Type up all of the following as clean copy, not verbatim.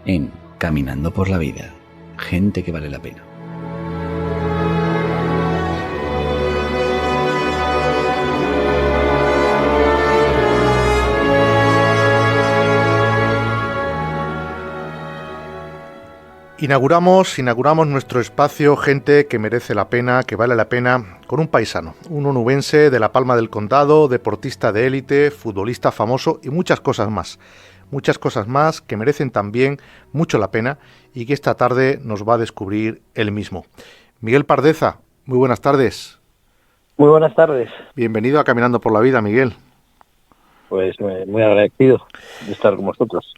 en Caminando por la Vida. Gente que vale la pena. Inauguramos nuestro espacio Gente que merece la pena, que vale la pena, con un paisano, un onubense de La Palma del Condado, deportista de élite, futbolista famoso y muchas cosas más. Muchas cosas más que merecen también mucho la pena y que esta tarde nos va a descubrir él mismo. Miguel Pardeza, muy buenas tardes. Muy buenas tardes. Bienvenido a Caminando por la Vida, Miguel. Pues muy agradecido de estar con vosotros.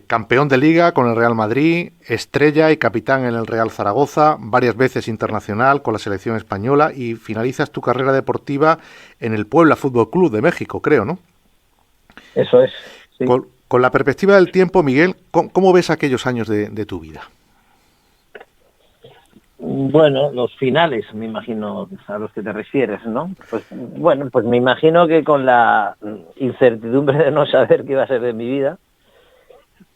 Campeón de Liga con el Real Madrid, estrella y capitán en el Real Zaragoza, varias veces internacional con la selección española y finalizas tu carrera deportiva en el Puebla Fútbol Club de México, creo, ¿no? Eso es, sí. Con la perspectiva del tiempo, Miguel, ¿cómo ves aquellos años de tu vida? Bueno, los finales, me imagino, a los que te refieres, ¿no? Pues bueno, pues me imagino que con la incertidumbre de no saber qué iba a ser de mi vida,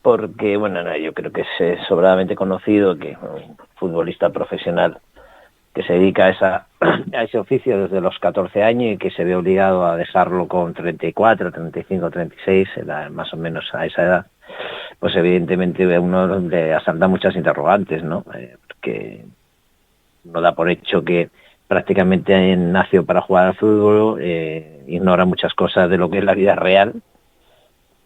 porque, bueno, no, yo creo que es sobradamente conocido que un futbolista profesional que se dedica a ese oficio desde los 14 años y que se ve obligado a dejarlo con 34, 35, 36, más o menos a esa edad, pues evidentemente uno le asalta muchas interrogantes, ¿no? Porque uno da por hecho que prácticamente nació para jugar al fútbol, ignora muchas cosas de lo que es la vida real,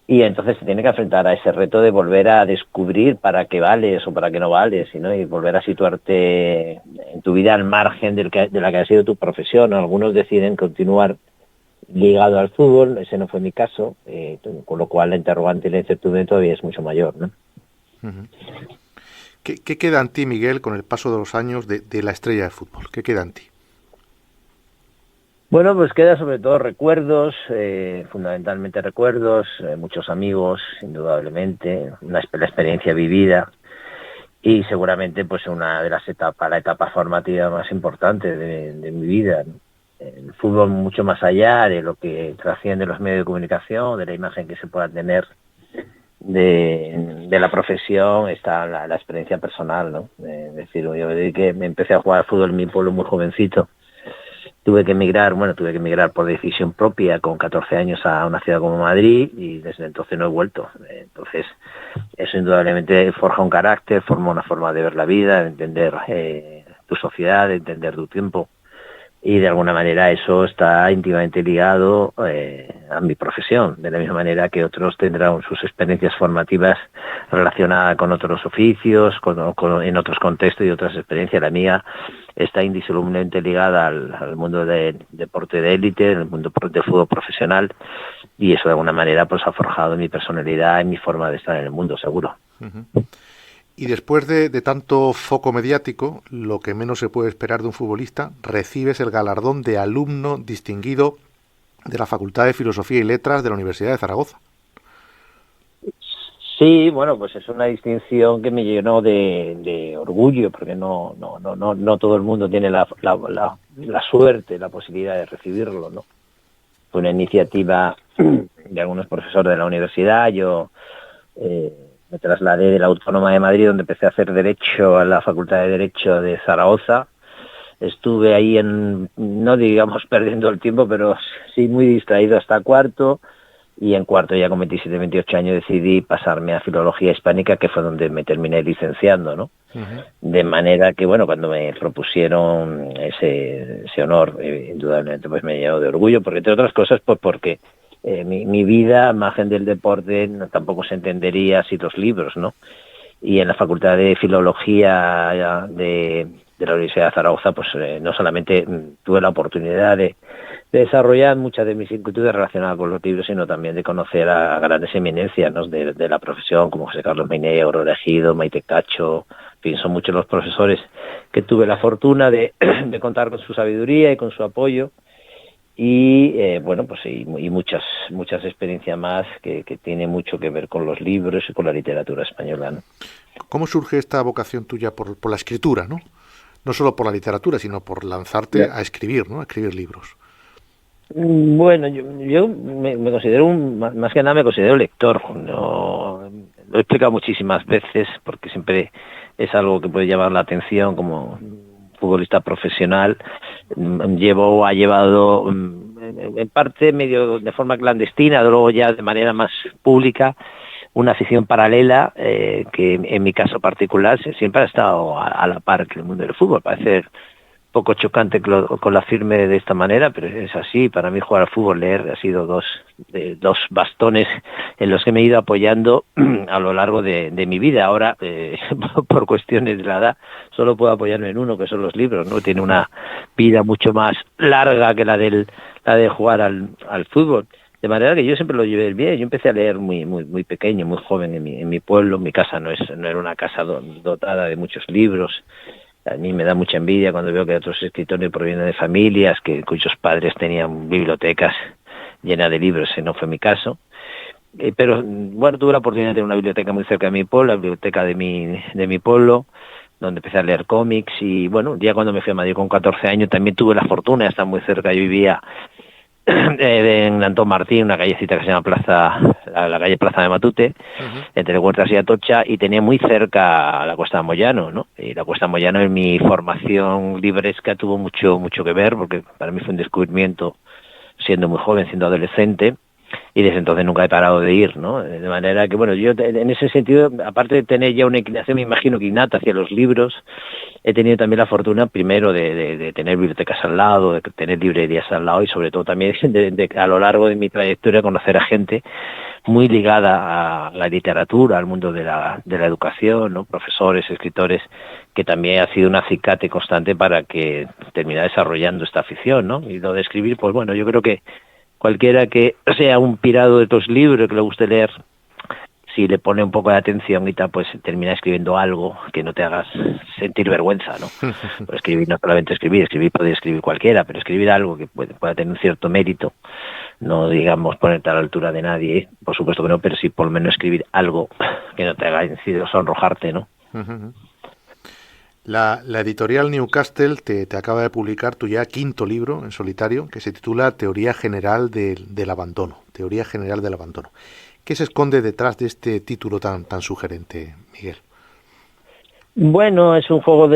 y entonces se tiene que enfrentar a ese reto de volver a descubrir para qué vales o para qué no vales, ¿no? Y volver a situarte en tu vida al margen de la que ha sido tu profesión. Algunos deciden continuar ligado al fútbol, ese no fue mi caso, con lo cual la interrogante y la incertidumbre todavía es mucho mayor, ¿no? Uh-huh. ¿Qué queda en ti, Miguel, con el paso de los años de la estrella de fútbol? ¿Qué queda en ti? Bueno, pues queda sobre todo recuerdos, fundamentalmente recuerdos, muchos amigos, indudablemente, la experiencia vivida y seguramente pues una de la etapa formativa más importante de mi vida, ¿no? El fútbol mucho más allá de lo que trasciende los medios de comunicación, de la imagen que se pueda tener de la profesión, está la experiencia personal, ¿no? Es decir, yo desde que me empecé a jugar al fútbol en mi pueblo muy jovencito, tuve que emigrar por decisión propia con 14 años a una ciudad como Madrid y desde entonces no he vuelto. Entonces, eso indudablemente forja un carácter, forma una forma de ver la vida, de entender tu sociedad, de entender tu tiempo. Y de alguna manera eso está íntimamente ligado a mi profesión, de la misma manera que otros tendrán sus experiencias formativas relacionadas con otros oficios, en otros contextos y otras experiencias. La mía está indisolublemente ligada al mundo del deporte de élite, el mundo del fútbol profesional, y eso de alguna manera pues ha forjado mi personalidad y mi forma de estar en el mundo, seguro. Uh-huh. Y después de tanto foco mediático, lo que menos se puede esperar de un futbolista, recibes el galardón de alumno distinguido de la Facultad de Filosofía y Letras de la Universidad de Zaragoza. Sí, bueno, pues es una distinción que me llenó de orgullo, porque no todo el mundo tiene la suerte, la posibilidad de recibirlo, ¿no? Fue una iniciativa de algunos profesores de la universidad. Yo me trasladé de la Autónoma de Madrid, donde empecé a hacer Derecho a la Facultad de Derecho de Zaragoza. Estuve ahí no digamos perdiendo el tiempo, pero sí muy distraído hasta cuarto. Y en cuarto, ya con 27, 28 años, decidí pasarme a Filología Hispánica, que fue donde me terminé licenciando, ¿no? Uh-huh. De manera que, bueno, cuando me propusieron ese honor, indudablemente pues me llenó de orgullo, porque entre otras cosas, pues porque mi vida, al margen del deporte, tampoco se entendería sin los libros, ¿no? Y en la Facultad de Filología de la Universidad de Zaragoza, pues no solamente tuve la oportunidad de desarrollar muchas de mis inquietudes relacionadas con los libros, sino también de conocer a grandes eminencias, ¿no? de la profesión, como José Carlos Meiné, Aurora Ejido, Maite Cacho. En fin, son muchos los profesores que tuve la fortuna de contar con su sabiduría y con su apoyo. Y bueno, pues y muchas experiencias más que tiene mucho que ver con los libros y con la literatura española, ¿no? ¿Cómo surge esta vocación tuya por la escritura, ¿no? No solo por la literatura, sino por lanzarte a escribir, ¿no? A escribir libros. Bueno, yo me considero más que nada me considero lector. No, lo he explicado muchísimas veces porque siempre es algo que puede llamar la atención como futbolista profesional. Ha llevado en parte medio de forma clandestina, luego ya de manera más pública, una afición paralela que en mi caso particular siempre ha estado a la par que el mundo del fútbol. Parece un poco chocante con la firme de esta manera, pero es así. Para mí jugar al fútbol, leer, ha sido dos bastones en los que me he ido apoyando a lo largo de mi vida. Ahora, por cuestiones de la edad, solo puedo apoyarme en uno, que son los libros, ¿no? Tiene una vida mucho más larga que la de jugar al fútbol. De manera que yo siempre lo llevé bien. Yo empecé a leer muy pequeño, muy joven en mi pueblo. Mi casa no era una casa dotada de muchos libros. A mí me da mucha envidia cuando veo que otros escritores provienen de familias cuyos padres tenían bibliotecas llenas de libros. Ese no fue mi caso. Pero bueno, tuve la oportunidad de tener una biblioteca muy cerca de mi pueblo, la biblioteca de mi pueblo, donde empecé a leer cómics. Y bueno, ya cuando me fui a Madrid con 14 años también tuve la fortuna de estar muy cerca. Yo vivía en Antón Martín, una callecita que se llama la calle Plaza de Matute, entre Huertas y Atocha, y tenía muy cerca la Cuesta de Moyano, ¿no? Y la Cuesta de Moyano en mi formación libresca tuvo mucho que ver, porque para mí fue un descubrimiento siendo muy joven, siendo adolescente, y desde entonces nunca he parado de ir, ¿no? De manera que, bueno, yo en ese sentido, aparte de tener ya una inclinación, me imagino que innata hacia los libros, he tenido también la fortuna, primero, de tener bibliotecas al lado, de tener librerías al lado, y sobre todo también a lo largo de mi trayectoria conocer a gente muy ligada a la literatura, al mundo de la educación, ¿no? Profesores, escritores, que también ha sido un acicate constante para que terminara desarrollando esta afición, ¿no? Y lo de escribir, pues bueno, yo creo que cualquiera que sea un pirado de estos libros, que le guste leer, si le pone un poco de atención y tal, pues termina escribiendo algo que no te hagas sentir vergüenza, ¿no? Pues escribir, no solamente escribir puede escribir cualquiera, pero escribir algo que pueda tener un cierto mérito, no digamos ponerte a la altura de nadie, por supuesto que no, pero sí por lo menos escribir algo que no te haga sonrojarte, ¿no? La editorial Newcastle te acaba de publicar tu ya quinto libro en solitario, que se titula Teoría General del Abandono. Teoría General del Abandono. ¿Qué se esconde detrás de este título tan sugerente, Miguel? Bueno, es un juego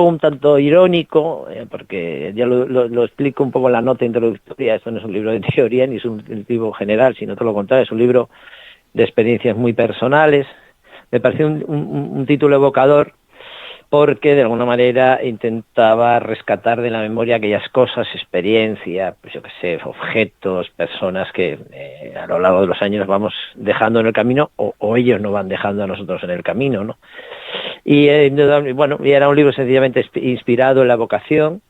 un tanto irónico, porque ya lo explico un poco en la nota introductoria. Esto no es un libro de teoría ni es un libro general, sino todo lo contrario, es un libro de experiencias muy personales. Me pareció un título evocador, porque de alguna manera intentaba rescatar de la memoria aquellas cosas, experiencia, pues yo qué sé, objetos, personas que a lo largo de los años vamos dejando en el camino, o ellos nos van dejando a nosotros en el camino, ¿no? Y bueno, y era un libro sencillamente inspirado en la vocación,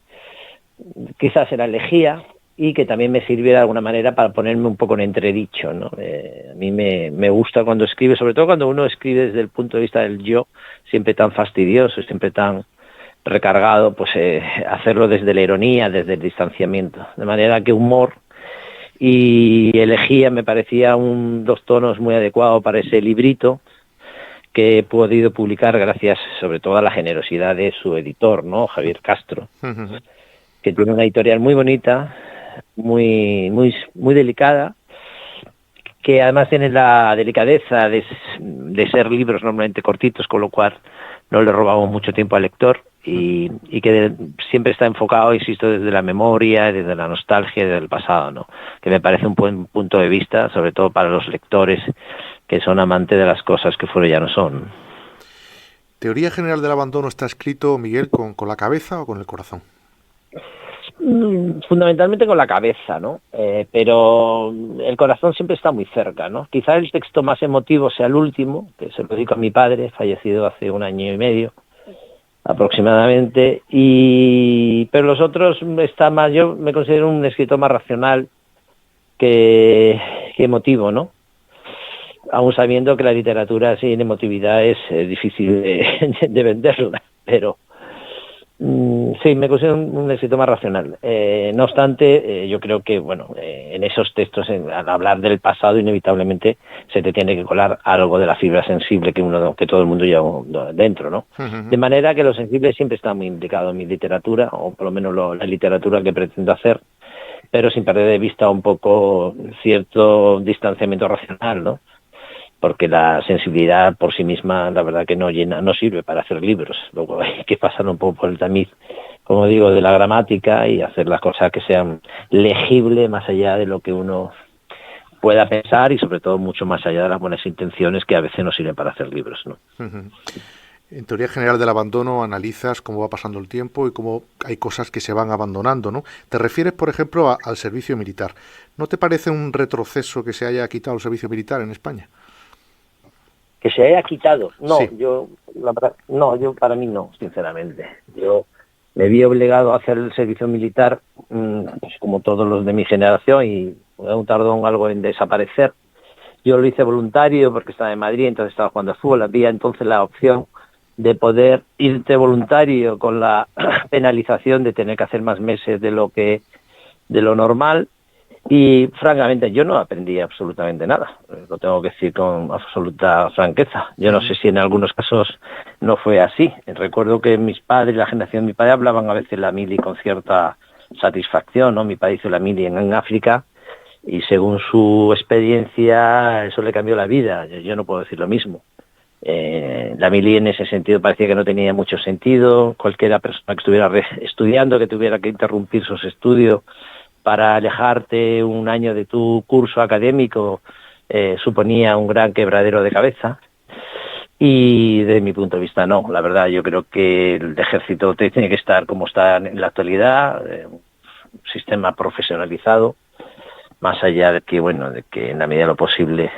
quizás en la elegía, y que también me sirviera de alguna manera para ponerme un poco en entredicho, ¿no? A mí me gusta cuando escribe, sobre todo cuando uno escribe desde el punto de vista del yo, siempre tan fastidioso, siempre tan recargado, pues hacerlo desde la ironía, desde el distanciamiento. De manera que humor y elegía me parecía dos tonos muy adecuados para ese librito, que he podido publicar gracias sobre todo a la generosidad de su editor, ¿no? Javier Castro, que tiene una editorial muy bonita, muy delicada, que además tiene la delicadeza de ser libros normalmente cortitos, con lo cual no le robamos mucho tiempo al lector, y que siempre está enfocado, insisto, desde la memoria, desde la nostalgia, desde el pasado, ¿no? Que me parece un buen punto de vista, sobre todo para los lectores que son amantes de las cosas que fuera ya no son. ¿Teoría General del Abandono está escrito, Miguel, con la cabeza o con el corazón? Fundamentalmente con la cabeza, ¿no? Pero el corazón siempre está muy cerca, ¿no? Quizá el texto más emotivo sea el último, que se lo dedico a mi padre, fallecido hace 1 año y medio aproximadamente, pero los otros están más, yo me considero un escritor más racional que emotivo, ¿no? Aún sabiendo que la literatura sin emotividad es difícil de venderla, pero sí, me considero un escritor más racional. No obstante, yo creo que, bueno, en esos textos, al hablar del pasado, inevitablemente se te tiene que colar algo de la fibra sensible que todo el mundo lleva dentro, ¿no? De manera que lo sensible siempre está muy implicado en mi literatura, o por lo menos la literatura que pretendo hacer, pero sin perder de vista un poco cierto distanciamiento racional, ¿no? porque la sensibilidad por sí misma, la verdad que no sirve para hacer libros. Luego hay que pasar un poco por el tamiz, como digo, de la gramática y hacer las cosas que sean legibles más allá de lo que uno pueda pensar y sobre todo mucho más allá de las buenas intenciones que a veces no sirven para hacer libros, ¿no? En Teoría General del Abandono analizas cómo va pasando el tiempo y cómo hay cosas que se van abandonando, ¿no? Te refieres, por ejemplo, al servicio militar. ¿No te parece un retroceso que se haya quitado el servicio militar en España? Que se haya quitado. No, Sí. yo para mí no, sinceramente. Yo me vi obligado a hacer el servicio militar, pues como todos los de mi generación, y aún tardó algo en desaparecer. Yo lo hice voluntario porque estaba en Madrid, entonces estaba jugando al fútbol. Había entonces la opción de poder irte voluntario con la penalización de tener que hacer más meses de lo normal. Y francamente yo no aprendí absolutamente nada, lo tengo que decir con absoluta franqueza. Yo no sé si en algunos casos no fue así. Recuerdo que mis padres, la generación de mi padre, hablaban a veces la mili con cierta satisfacción, ¿no? Mi padre hizo la mili en África y según su experiencia eso le cambió la vida. Yo no puedo decir lo mismo. La mili en ese sentido parecía que no tenía mucho sentido. Cualquiera persona que estuviera estudiando, que tuviera que interrumpir sus estudios para alejarte un año de tu curso académico, suponía un gran quebradero de cabeza. Y desde mi punto de vista no, la verdad yo creo que el ejército tiene que estar como está en la actualidad, un sistema profesionalizado, más allá de que, bueno, de que en la medida de lo posible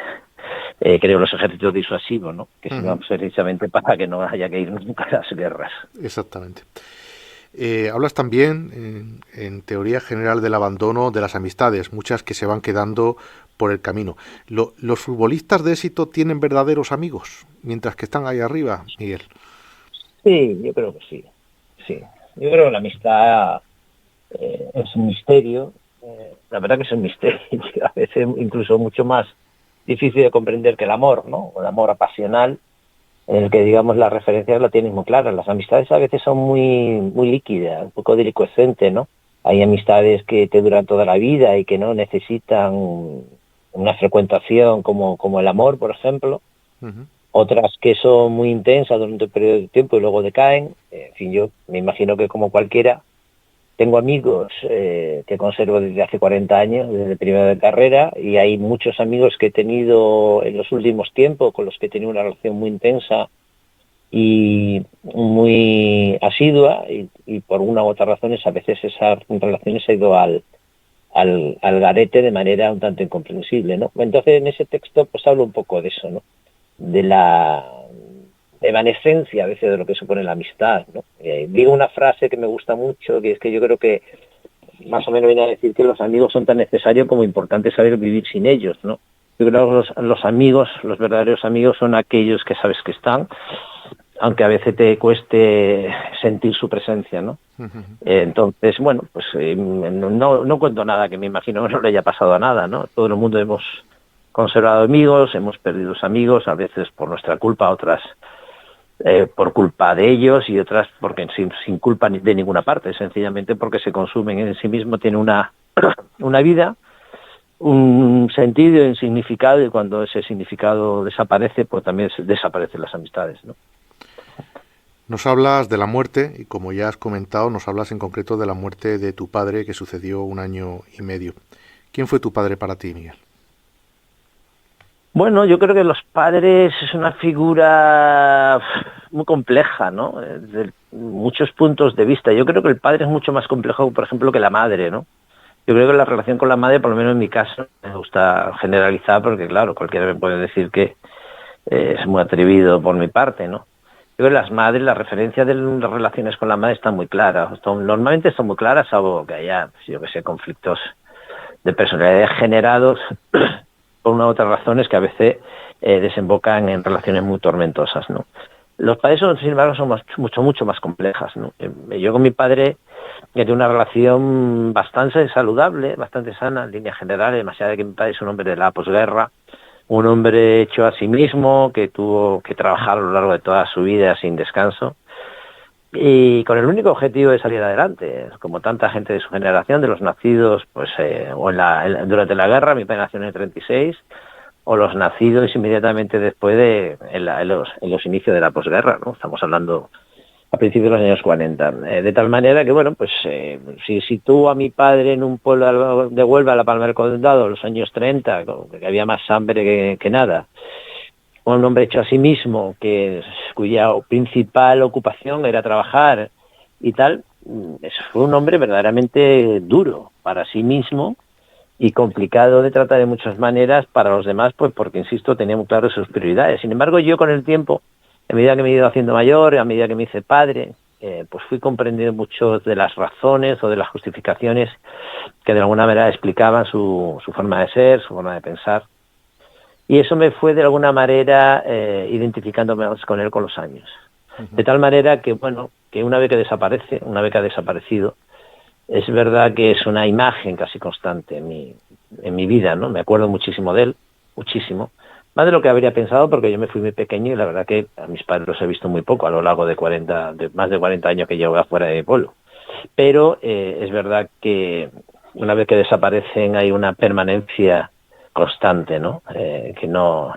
creo los ejércitos disuasivos, ¿no? Que sirvan precisamente para que no haya que ir nunca a las guerras. Exactamente. Hablas también en Teoría General del Abandono de las amistades, muchas que se van quedando por el camino. ¿Los futbolistas de éxito tienen verdaderos amigos mientras que están ahí arriba, Miguel? Sí, yo creo que sí. Sí. Yo creo que la amistad es un misterio. La verdad que es un misterio, a veces incluso mucho más difícil de comprender que el amor, ¿no? El amor apasional, en el que, digamos, las referencias la tienes muy claras. Las amistades a veces son muy líquidas, un poco delicuescentes, ¿no? Hay amistades que te duran toda la vida y que no necesitan una frecuentación como el amor, por ejemplo. Otras que son muy intensas durante un periodo de tiempo y luego decaen. En fin, yo me imagino que como cualquiera, tengo amigos que conservo desde hace 40 años, desde primero de carrera, y hay muchos amigos que he tenido en los últimos tiempos, con los que he tenido una relación muy intensa y muy asidua, y por una u otra razón a veces esas relaciones se ha ido al garete de manera un tanto incomprensible, ¿no? Entonces en ese texto pues hablo un poco de eso, ¿no? De la evanescencia a veces de lo que supone la amistad, ¿no? Digo una frase que me gusta mucho, que es que yo creo que más o menos viene a decir que los amigos son tan necesarios como importante saber vivir sin ellos, ¿no? Yo creo que los amigos, los verdaderos amigos son aquellos que sabes que están, aunque a veces te cueste sentir su presencia, ¿no? Entonces, bueno, pues no cuento nada que me imagino que no le haya pasado a nada, ¿no? Todo el mundo hemos conservado amigos, hemos perdido amigos, a veces por nuestra culpa, otras por culpa de ellos y otras porque sin culpa de ninguna parte, sencillamente porque se consumen en sí mismo, tiene una vida, un sentido y un significado, y cuando ese significado desaparece, pues también desaparecen las amistades, ¿no? Nos hablas de la muerte y, como ya has comentado, nos hablas en concreto de la muerte de tu padre, que sucedió 1 año y medio. ¿Quién fue tu padre para ti, Miguel? Bueno, yo creo que los padres es una figura muy compleja, ¿no? Desde muchos puntos de vista. Yo creo que el padre es mucho más complejo, por ejemplo, que la madre, ¿no? Yo creo que la relación con la madre, por lo menos en mi caso, me gusta generalizar porque, claro, cualquiera me puede decir que es muy atrevido por mi parte, ¿no? Yo creo que las madres, la referencia de las relaciones con la madre están muy claras. Normalmente están muy claras, salvo que haya, pues, yo que sé, conflictos de personalidades generados por una u otras razones que a veces desembocan en relaciones muy tormentosas, ¿no? Los padres, sin embargo, son mucho más complejas, ¿no? Yo con mi padre tengo una relación bastante saludable, bastante sana en líneas generales, demasiado de que mi padre es un hombre de la posguerra, un hombre hecho a sí mismo, que tuvo que trabajar a lo largo de toda su vida sin descanso, y con el único objetivo de salir adelante, como tanta gente de su generación, de los nacidos pues durante la guerra. Mi padre nació en el 36, o los nacidos inmediatamente después en los inicios de la posguerra, ¿no? Estamos hablando a principios de los años 40. De tal manera que, bueno, pues si sitúo a mi padre en un pueblo de Huelva, La Palma del Condado, en los años 30, que había más hambre que nada, un hombre hecho a sí mismo, cuya principal ocupación era trabajar y tal, fue un hombre verdaderamente duro para sí mismo y complicado de tratar de muchas maneras para los demás, pues porque, insisto, tenía muy claro sus prioridades. Sin embargo, yo con el tiempo, a medida que me he ido haciendo mayor, a medida que me hice padre, pues fui comprendiendo muchas de las razones o de las justificaciones que de alguna manera explicaban su forma de ser, su forma de pensar. Y eso me fue de alguna manera identificándome más con él con los años. De tal manera que, bueno, que una vez que ha desaparecido, es verdad que es una imagen casi constante en mi vida, ¿no? Me acuerdo muchísimo de él, muchísimo. Más de lo que habría pensado, porque yo me fui muy pequeño y la verdad que a mis padres los he visto muy poco a lo largo de más de 40 años que llevo afuera de mi pueblo. Pero es verdad que una vez que desaparecen hay una permanencia constante, ¿no? Que no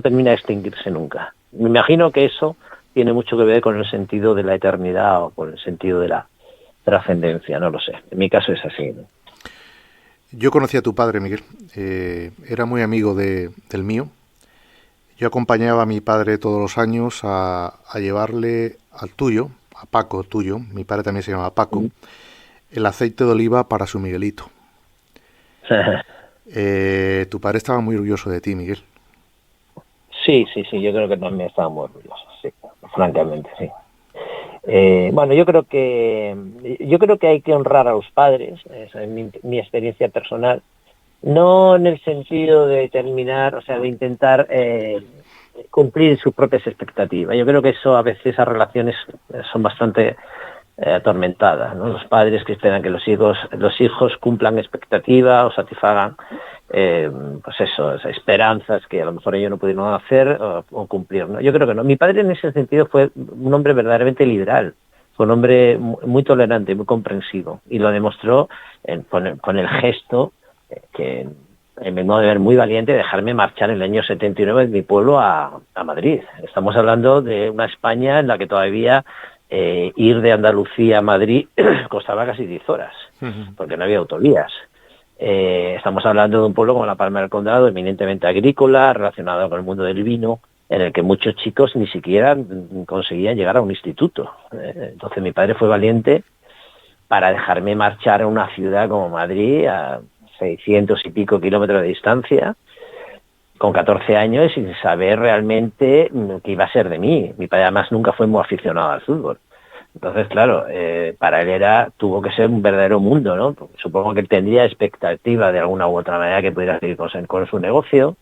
termina de extinguirse nunca. Me imagino que eso tiene mucho que ver con el sentido de la eternidad o con el sentido de la trascendencia, no lo sé. En mi caso es así, ¿no? Yo conocí a tu padre, Miguel. Era muy amigo del mío. Yo acompañaba a mi padre todos los años a llevarle al tuyo, a Paco tuyo, mi padre también se llamaba Paco, el aceite de oliva para su Miguelito. Tu padre estaba muy orgulloso de ti, Miguel. Sí, yo creo que también estaba muy orgulloso, sí, francamente, sí. Bueno, yo creo que hay que honrar a los padres, esa es mi experiencia personal, no en el sentido de terminar, o sea, de intentar cumplir sus propias expectativas. Yo creo que eso a veces esas relaciones son bastante atormentadas, ¿no? Los padres que esperan que los hijos cumplan expectativas o satisfagan pues eso, esas esperanzas que a lo mejor ellos no pudieron hacer o cumplir, ¿no? Yo creo que no. Mi padre en ese sentido fue un hombre verdaderamente liberal, fue un hombre muy tolerante, muy comprensivo, y lo demostró con el gesto que en mi modo de ver muy valiente, dejarme marchar en el año 79 de mi pueblo a Madrid. Estamos hablando de una España en la que todavía ir de Andalucía a Madrid costaba casi 10 horas, porque no había autovías. Estamos hablando de un pueblo como La Palma del Condado, eminentemente agrícola, relacionado con el mundo del vino, en el que muchos chicos ni siquiera conseguían llegar a un instituto. Entonces mi padre fue valiente para dejarme marchar a una ciudad como Madrid, a 600 y pico kilómetros de distancia, con 14 años y sin saber realmente qué iba a ser de mí. Mi padre además nunca fue muy aficionado al fútbol. Entonces, claro, para él tuvo que ser un verdadero mundo, ¿no? Porque supongo que él tendría expectativa de alguna u otra manera que pudiera seguir con su negocio,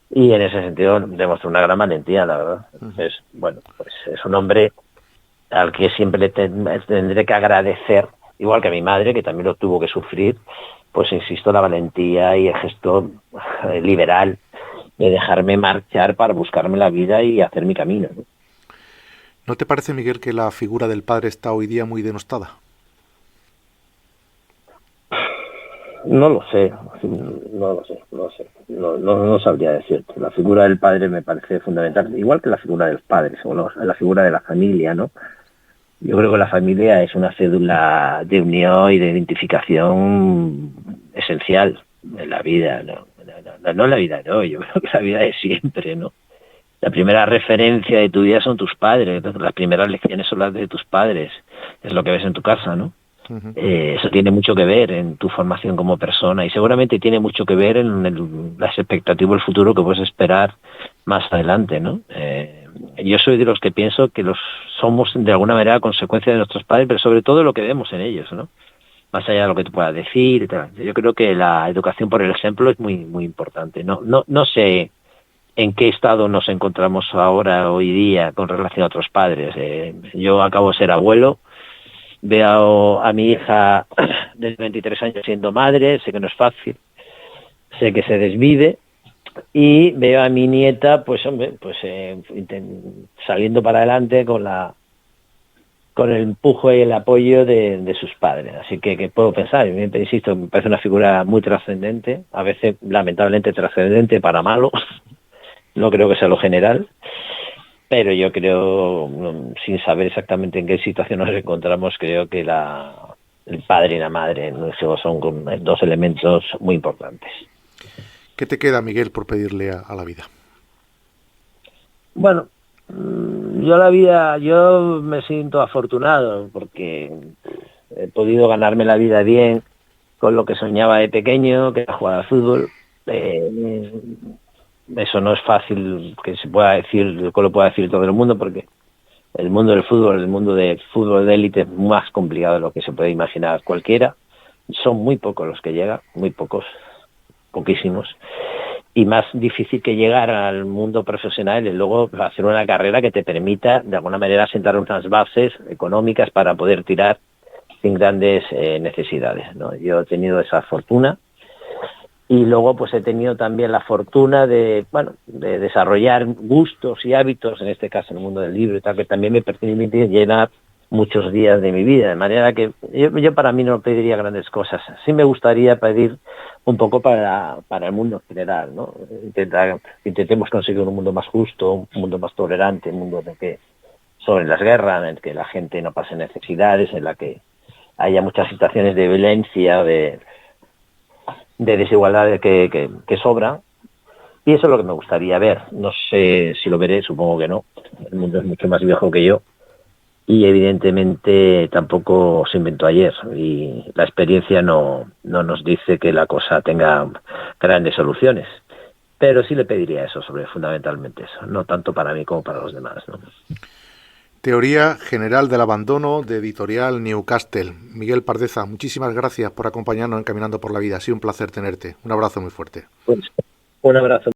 y en ese sentido demostró una gran valentía, la verdad. Entonces, bueno, pues es un hombre al que siempre le tendré que agradecer, igual que a mi madre, que también lo tuvo que sufrir, pues insisto, la valentía y el gesto liberal de dejarme marchar para buscarme la vida y hacer mi camino, ¿no? ¿No te parece, Miguel, que la figura del padre está hoy día muy denostada? No lo sé. No sabría decirte. La figura del padre me parece fundamental, igual que la figura de los padres o la figura de la familia, ¿no? Yo creo que la familia es una cédula de unión y de identificación esencial en la vida, ¿no? No en la vida de hoy, yo creo que la vida de siempre, ¿no? La primera referencia de tu vida son tus padres, las primeras lecciones son las de tus padres, es lo que ves en tu casa, ¿no? Eso tiene mucho que ver en tu formación como persona y seguramente tiene mucho que ver en las expectativas del futuro que puedes esperar más adelante, ¿no? Yo soy de los que pienso que somos de alguna manera consecuencia de nuestros padres, pero sobre todo lo que vemos en ellos, ¿no? Más allá de lo que tú puedas decir y tal. Yo creo que la educación por el ejemplo es muy, muy importante. No sé en qué estado nos encontramos ahora, hoy día, con relación a otros padres. Yo acabo de ser abuelo, veo a mi hija de 23 años siendo madre, sé que no es fácil, sé que se desvive, y veo a mi nieta, pues hombre, pues saliendo para adelante con la con el empuje y el apoyo de sus padres. Así que puedo pensar, insisto, me parece una figura muy trascendente, a veces lamentablemente trascendente para malo, no creo que sea lo general, pero yo creo, sin saber exactamente en qué situación nos encontramos, creo que el padre y la madre en nuestro juego son dos elementos muy importantes. ¿Qué te queda, Miguel, por pedirle a la vida? Bueno, yo me siento afortunado porque he podido ganarme la vida bien con lo que soñaba de pequeño, que era jugar al fútbol. Eso no es fácil que se pueda decir, que lo pueda decir todo el mundo, porque el mundo del fútbol de élite es más complicado de lo que se puede imaginar cualquiera. Son muy pocos los que llegan, muy pocos, poquísimos. Y más difícil que llegar al mundo profesional y luego hacer una carrera que te permita de alguna manera sentar unas bases económicas para poder tirar sin grandes necesidades, ¿no? Yo he tenido esa fortuna y luego pues he tenido también la fortuna de desarrollar gustos y hábitos, en este caso en el mundo del libro y tal, que también me permiten llenar muchos días de mi vida, de manera que yo para mí no pediría grandes cosas. Sí me gustaría pedir un poco para el mundo en general, ¿no? Intentemos conseguir un mundo más justo, un mundo más tolerante, un mundo en el que sobre las guerras, en el que la gente no pase necesidades, en la que haya muchas situaciones de violencia, de desigualdad que sobran. Y eso es lo que me gustaría ver. No sé si lo veré, supongo que no. El mundo es mucho más viejo que yo. Y evidentemente tampoco se inventó ayer y la experiencia no nos dice que la cosa tenga grandes soluciones, pero sí le pediría eso, fundamentalmente eso, no tanto para mí como para los demás, ¿no? Teoría General del Abandono, de Editorial Newcastle. Miguel Pardeza, muchísimas gracias por acompañarnos en Caminando por la Vida. Ha sido un placer tenerte. Un abrazo muy fuerte. Pues, un abrazo.